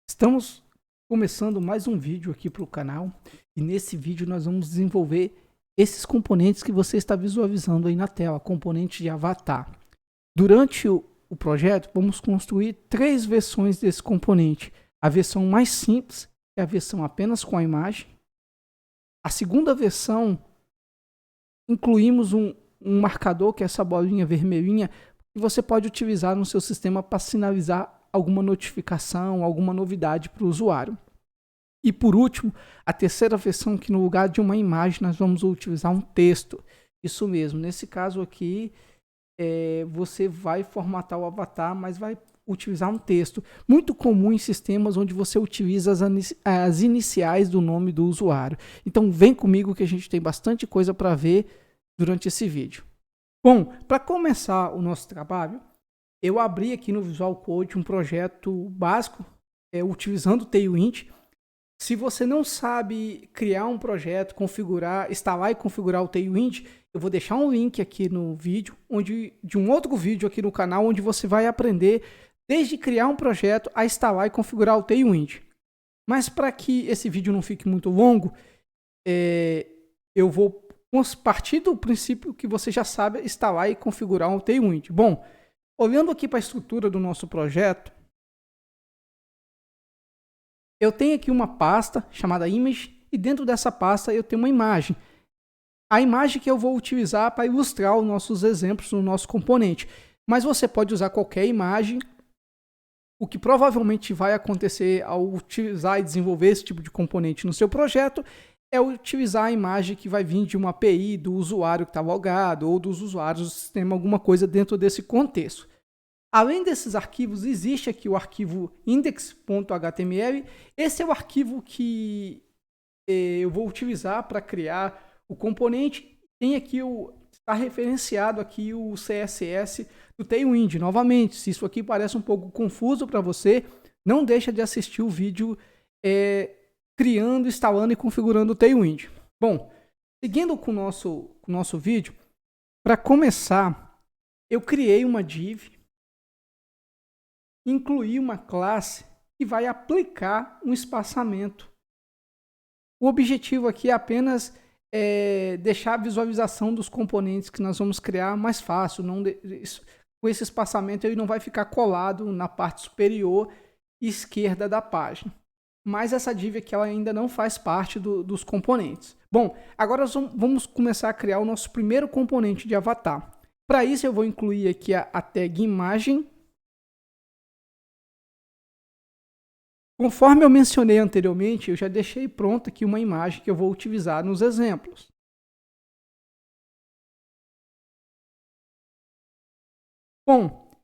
Estamos começando mais um vídeo aqui para o canal e nesse vídeo nós vamos desenvolver esses componentes que você está visualizando aí na tela, componente de avatar. Durante o projeto vamos construir 3 versões desse componente. A versão mais simples é a versão apenas com a imagem. A segunda versão incluímos um marcador, que é essa bolinha vermelhinha, que você pode utilizar no seu sistema para sinalizar alguma notificação, alguma novidade para o usuário. E por último, a terceira versão, que no lugar de uma imagem nós vamos utilizar um texto. Isso mesmo, nesse caso aqui, você vai formatar o avatar, mas vai utilizar um texto. Muito comum em sistemas onde você utiliza as iniciais do nome do usuário. Então vem comigo que a gente tem bastante coisa para ver durante esse vídeo. Bom, para começar o nosso trabalho, eu abri aqui no Visual Code um projeto básico, utilizando o Tailwind. Se você não sabe criar um projeto, configurar, instalar e configurar o Tailwind, eu vou deixar um link aqui no vídeo, de um outro vídeo aqui no canal, onde você vai aprender desde criar um projeto a instalar e configurar o Tailwind. Mas para que esse vídeo não fique muito longo, eu vou partir do princípio que você já sabe instalar e configurar o Tailwind. Bom, olhando aqui para a estrutura do nosso projeto, eu tenho aqui uma pasta chamada Image e dentro dessa pasta eu tenho uma imagem. A imagem que eu vou utilizar para ilustrar os nossos exemplos no nosso componente. Mas você pode usar qualquer imagem. O que provavelmente vai acontecer ao utilizar e desenvolver esse tipo de componente no seu projeto é utilizar a imagem que vai vir de uma API do usuário que está logado ou dos usuários do sistema, alguma coisa dentro desse contexto. Além desses arquivos, existe aqui o arquivo index.html. Esse é o arquivo que eu vou utilizar para criar o componente. Tem aqui está referenciado aqui o CSS do Tailwind. Novamente, se isso aqui parece um pouco confuso para você, não deixa de assistir o vídeo criando, instalando e configurando o Tailwind. Bom, seguindo com o nosso vídeo, para começar, eu criei uma div, incluir uma classe que vai aplicar um espaçamento. O objetivo aqui é apenas deixar a visualização dos componentes que nós vamos criar mais fácil. Com esse espaçamento ele não vai ficar colado na parte superior esquerda da página. Mas essa div aqui ela ainda não faz parte dos componentes. Bom, agora vamos começar a criar o nosso primeiro componente de avatar. Para isso eu vou incluir aqui a tag imagem. Conforme eu mencionei anteriormente, eu já deixei pronta aqui uma imagem que eu vou utilizar nos exemplos. Bom,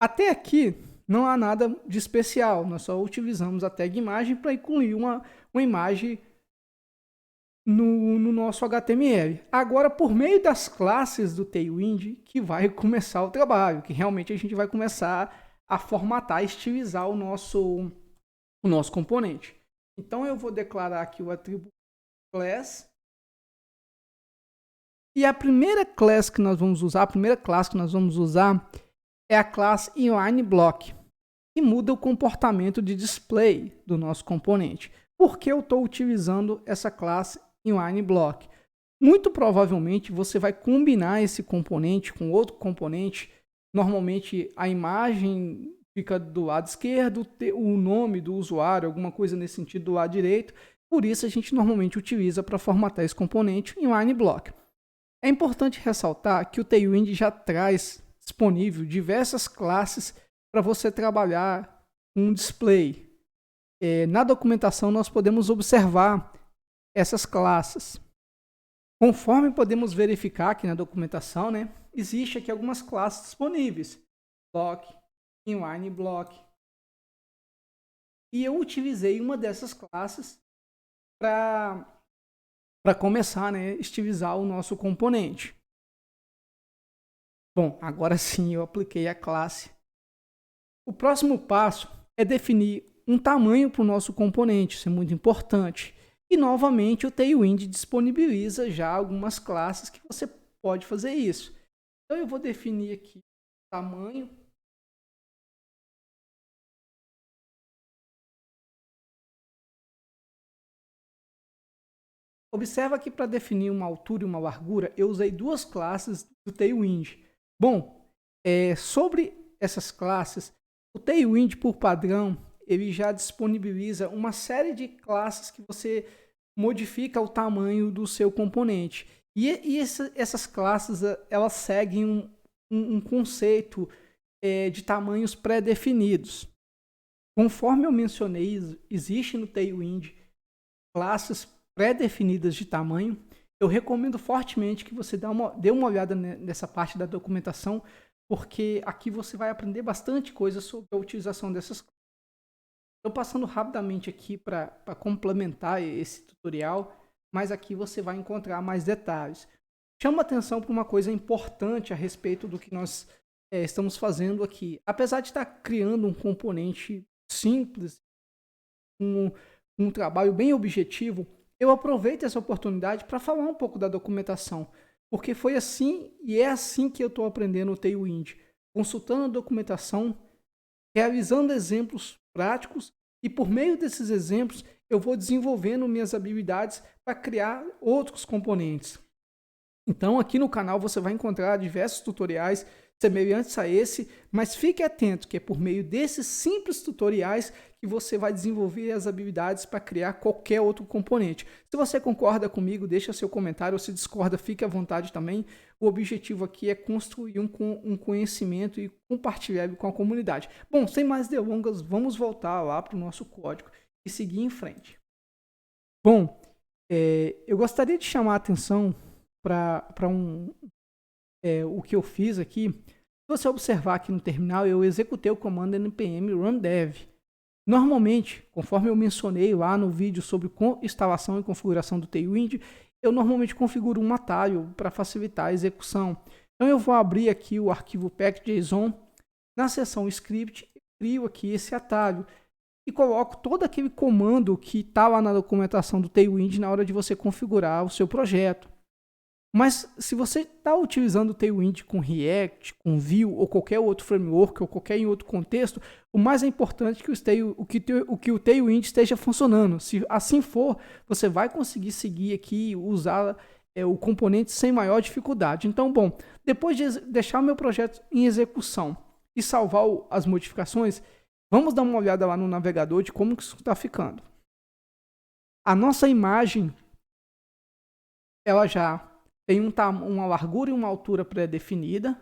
até aqui não há nada de especial, nós só utilizamos a tag imagem para incluir uma imagem no nosso HTML. Agora, por meio das classes do Tailwind, que vai começar o trabalho, que realmente a gente vai começar a formatar, estilizar o nosso componente. Então eu vou declarar aqui o atributo class. E a primeira classe que nós vamos usar, é a classe inlineBlock, que muda o comportamento de display do nosso componente. Por que eu estou utilizando essa classe inlineBlock? Muito provavelmente você vai combinar esse componente com outro componente. Normalmente a imagem fica do lado esquerdo, o nome do usuário, alguma coisa nesse sentido do lado direito. Por isso a gente normalmente utiliza para formatar esse componente em inlineBlock. É importante ressaltar que o Tailwind já traz disponível diversas classes para você trabalhar com um display. Na documentação nós podemos observar essas classes. Conforme podemos verificar aqui na documentação, existe aqui algumas classes disponíveis. Block, inlineBlock. E eu utilizei uma dessas classes para começar a estilizar o nosso componente. Bom, agora sim eu apliquei a classe. O próximo passo é definir um tamanho para o nosso componente, isso é muito importante. E novamente o Tailwind disponibiliza já algumas classes que você pode fazer isso. Então eu vou definir aqui o tamanho Observa que para definir uma altura e uma largura, eu usei duas classes do Tailwind. Bom, sobre essas classes, o Tailwind, por padrão, ele já disponibiliza uma série de classes que você modifica o tamanho do seu componente. E essas classes, elas seguem um conceito de tamanhos pré-definidos. Conforme eu mencionei, existe no Tailwind classes pré-definidas de tamanho. Eu recomendo fortemente que você dê uma olhada nessa parte da documentação, porque aqui você vai aprender bastante coisa sobre a utilização dessas classes. Estou passando rapidamente aqui para complementar esse tutorial, mas aqui você vai encontrar mais detalhes. Chama atenção para uma coisa importante a respeito do que nós estamos fazendo aqui. Apesar de estar criando um componente simples, um trabalho bem objetivo, eu aproveito essa oportunidade para falar um pouco da documentação, porque foi assim e é assim que eu estou aprendendo o Tailwind, consultando a documentação, realizando exemplos práticos e por meio desses exemplos eu vou desenvolvendo minhas habilidades para criar outros componentes. Então aqui no canal você vai encontrar diversos tutoriais semelhantes a esse, mas fique atento que é por meio desses simples tutoriais que você vai desenvolver as habilidades para criar qualquer outro componente. Se você concorda comigo, deixa seu comentário, ou se discorda, fique à vontade também. O objetivo aqui é construir um conhecimento e compartilhar ele com a comunidade. Bom, sem mais delongas, vamos voltar lá para o nosso código e seguir em frente. Bom, eu gostaria de chamar a atenção para o que eu fiz aqui. Se você observar aqui no terminal, eu executei o comando npm run dev. Normalmente, conforme eu mencionei lá no vídeo sobre instalação e configuração do Tailwind, eu normalmente configuro um atalho para facilitar a execução. Então eu vou abrir aqui o arquivo pack.json, na seção script, crio aqui esse atalho e coloco todo aquele comando que está lá na documentação do Tailwind na hora de você configurar o seu projeto. Mas se você está utilizando o Tailwind com React, com Vue ou qualquer outro framework ou qualquer outro contexto, o mais importante é que o Tailwind esteja funcionando. Se assim for, você vai conseguir seguir aqui e usar o componente sem maior dificuldade. Então, bom, depois de deixar o meu projeto em execução e salvar as modificações, vamos dar uma olhada lá no navegador de como que isso está ficando. A nossa imagem, ela já tem uma largura e uma altura pré-definida.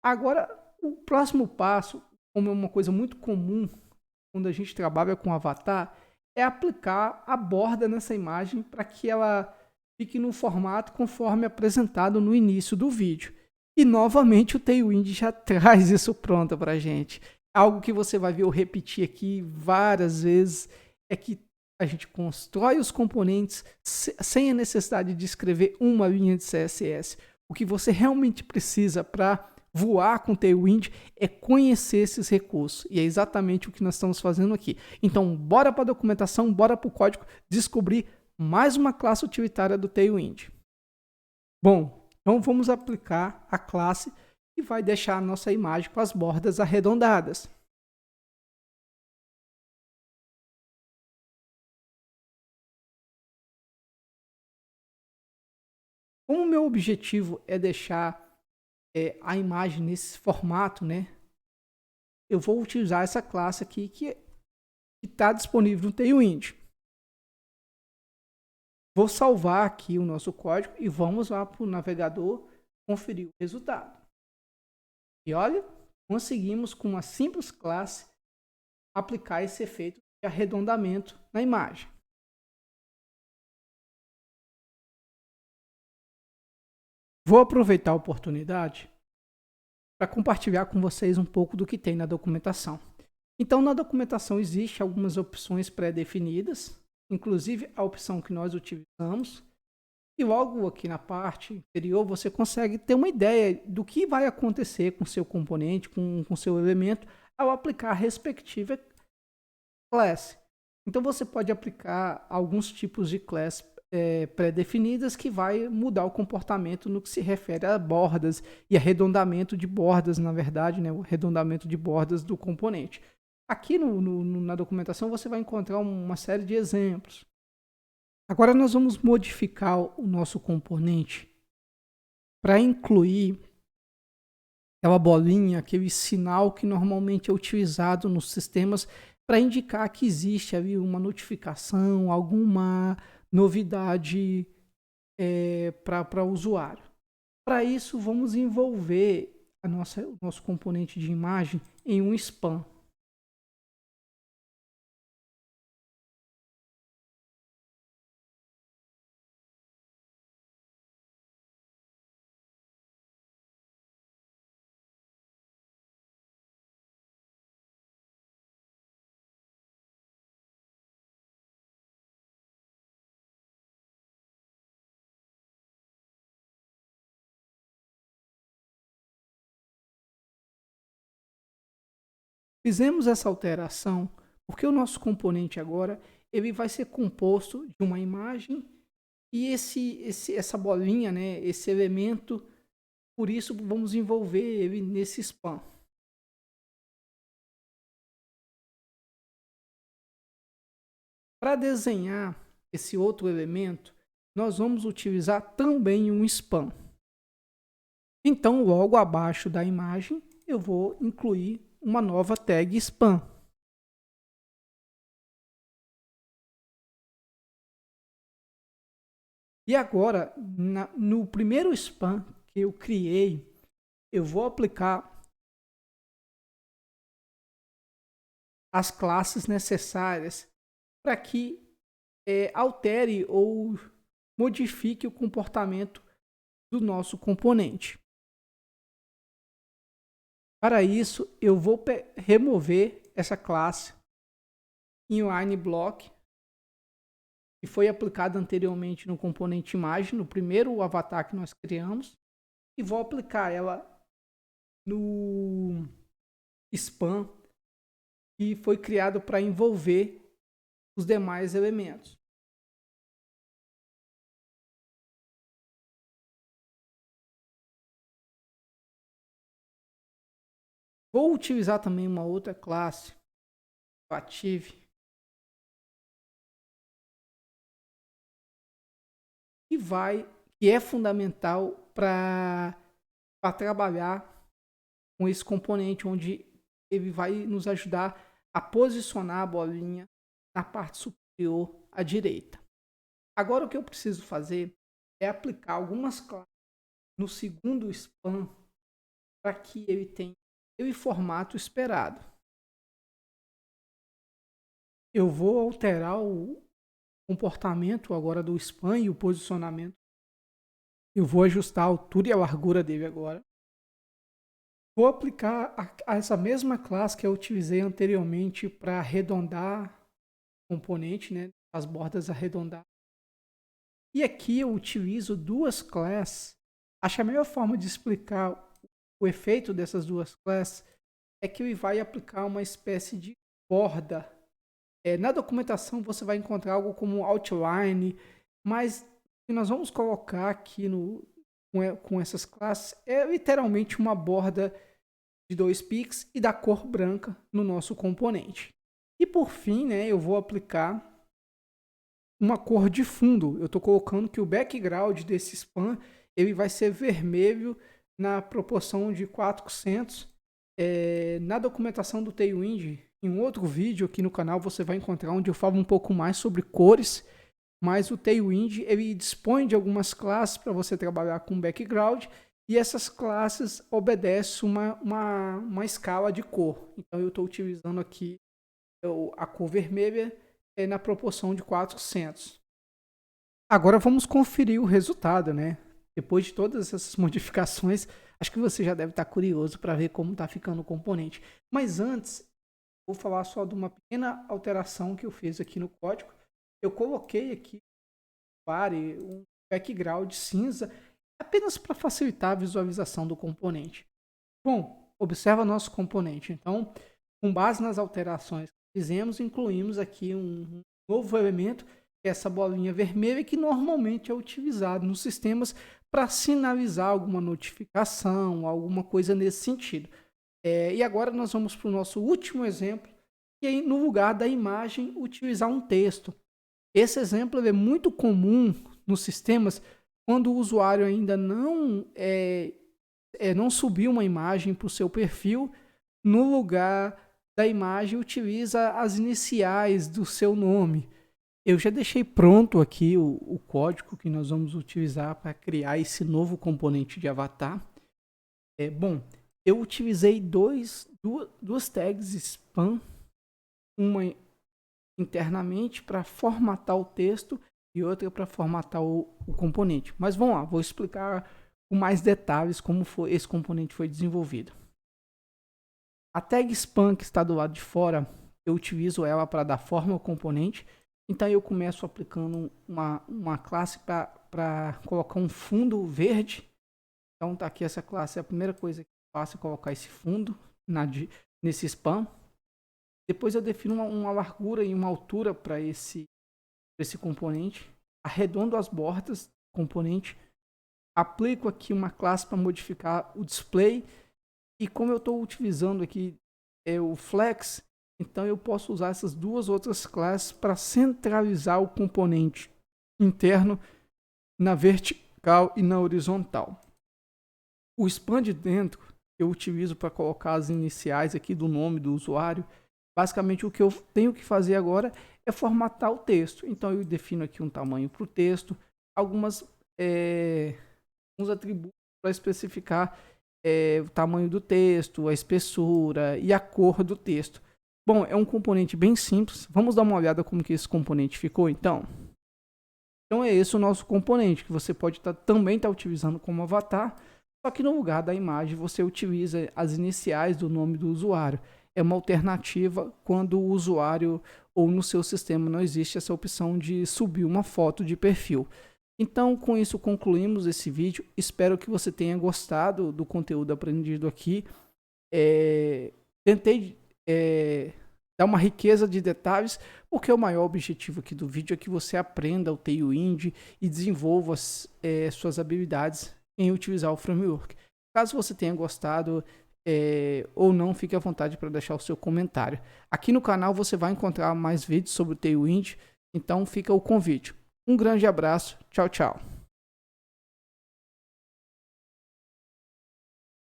Agora, o próximo passo, como é uma coisa muito comum quando a gente trabalha com avatar, é aplicar a borda nessa imagem para que ela fique no formato conforme apresentado no início do vídeo. E, novamente, o Tailwind já traz isso pronto para a gente. Algo que você vai ver eu repetir aqui várias vezes é que a gente constrói os componentes sem a necessidade de escrever uma linha de CSS. O que você realmente precisa para voar com o Tailwind é conhecer esses recursos. E é exatamente o que nós estamos fazendo aqui. Então, bora para a documentação, bora para o código descobrir mais uma classe utilitária do Tailwind. Bom, então vamos aplicar a classe que vai deixar a nossa imagem com as bordas arredondadas. Como o meu objetivo é deixar a imagem nesse formato, né? Eu vou utilizar essa classe aqui que está disponível no Tailwind. Vou salvar aqui o nosso código e vamos lá para o navegador conferir o resultado. E olha, conseguimos com uma simples classe aplicar esse efeito de arredondamento na imagem. Vou aproveitar a oportunidade para compartilhar com vocês um pouco do que tem na documentação. Então, na documentação existe algumas opções pré-definidas, inclusive a opção que nós utilizamos. E logo aqui na parte inferior você consegue ter uma ideia do que vai acontecer com seu componente, com seu elemento, ao aplicar a respectiva classe. Então você pode aplicar alguns tipos de classe pré-definidas que vai mudar o comportamento no que se refere a bordas e arredondamento de bordas, na verdade, né, o arredondamento de bordas do componente. Aqui na documentação você vai encontrar uma série de exemplos. Agora nós vamos modificar o nosso componente para incluir aquela bolinha, aquele sinal que normalmente é utilizado nos sistemas para indicar que existe ali uma notificação, alguma novidade para o usuário. Para isso, vamos envolver o nosso componente de imagem em um spam. Fizemos essa alteração porque o nosso componente agora ele vai ser composto de uma imagem e essa bolinha, né, esse elemento, por isso vamos envolver ele nesse spam. Para desenhar esse outro elemento, nós vamos utilizar também um spam. Então, logo abaixo da imagem, eu vou incluir uma nova tag spam. E agora, no primeiro spam que eu criei, eu vou aplicar as classes necessárias para que altere ou modifique o comportamento do nosso componente. Para isso, eu vou remover essa classe inline block que foi aplicada anteriormente no componente imagem, no primeiro avatar que nós criamos, e vou aplicar ela no spam que foi criado para envolver os demais elementos. Vou utilizar também uma outra classe, Active, que é fundamental para trabalhar com esse componente, onde ele vai nos ajudar a posicionar a bolinha na parte superior à direita. Agora o que eu preciso fazer é aplicar algumas classes no segundo spam para que ele tenha o formato esperado. Eu vou alterar o comportamento agora do spam e o posicionamento. Eu vou ajustar a altura e a largura dele agora. Vou aplicar essa mesma classe que eu utilizei anteriormente para arredondar o componente, né, as bordas arredondadas. E aqui eu utilizo duas classes. Acho que a melhor forma de explicar o efeito dessas duas classes é que ele vai aplicar uma espécie de borda. Na documentação você vai encontrar algo como outline, mas o que nós vamos colocar aqui com essas classes é literalmente uma borda de 2 pixels e da cor branca no nosso componente. E por fim, né, eu vou aplicar uma cor de fundo. Eu estou colocando que o background desse spam ele vai ser vermelho na proporção de 400. Na documentação do Tailwind, em um outro vídeo aqui no canal, você vai encontrar onde eu falo um pouco mais sobre cores, mas o Tailwind ele dispõe de algumas classes para você trabalhar com background e essas classes obedecem uma escala de cor. Então eu estou utilizando aqui a cor vermelha na proporção de 400. Agora vamos conferir o resultado, né? Depois de todas essas modificações, acho que você já deve estar curioso para ver como está ficando o componente. Mas antes, vou falar só de uma pequena alteração que eu fiz aqui no código. Eu coloquei aqui um background cinza apenas para facilitar a visualização do componente. Bom, observa nosso componente. Então, com base nas alterações que fizemos, incluímos aqui um novo elemento, que é essa bolinha vermelha, que normalmente é utilizado nos sistemas para sinalizar alguma notificação, alguma coisa nesse sentido. E agora nós vamos para o nosso último exemplo, que é no lugar da imagem utilizar um texto. Esse exemplo ele é muito comum nos sistemas quando o usuário ainda não subiu uma imagem para o seu perfil, no lugar da imagem utiliza as iniciais do seu nome. Eu já deixei pronto aqui o código que nós vamos utilizar para criar esse novo componente de avatar. Bom, eu utilizei duas tags spam, uma internamente para formatar o texto e outra para formatar o componente. Mas vamos lá, vou explicar com mais detalhes como esse componente foi desenvolvido. A tag spam que está do lado de fora, eu utilizo ela para dar forma ao componente. Então eu começo aplicando uma classe para colocar um fundo verde. Então tá aqui essa classe, a primeira coisa que eu faço é colocar esse fundo nesse spam. Depois eu defino uma largura e uma altura para esse componente. Arredondo as bordas do componente. Aplico aqui uma classe para modificar o display. E como eu estou utilizando aqui o flex, então eu posso usar essas duas outras classes para centralizar o componente interno na vertical e na horizontal. O span de dentro eu utilizo para colocar as iniciais aqui do nome do usuário. Basicamente o que eu tenho que fazer agora é formatar o texto. Então eu defino aqui um tamanho para o texto, alguns atributos para especificar o tamanho do texto, a espessura e a cor do texto. Bom, é um componente bem simples. Vamos dar uma olhada como que esse componente ficou, então. Então é esse o nosso componente, que você pode também estar utilizando como avatar, só que no lugar da imagem você utiliza as iniciais do nome do usuário. É uma alternativa quando o usuário ou no seu sistema não existe essa opção de subir uma foto de perfil. Então, com isso concluímos esse vídeo. Espero que você tenha gostado do conteúdo aprendido aqui. Tentei dar uma riqueza de detalhes, porque o maior objetivo aqui do vídeo é que você aprenda o Tailwind e desenvolva suas habilidades em utilizar o framework. Caso você tenha gostado ou não, fique à vontade para deixar o seu comentário. Aqui no canal você vai encontrar mais vídeos sobre o Tailwind, então fica o convite. Um grande abraço, tchau, tchau.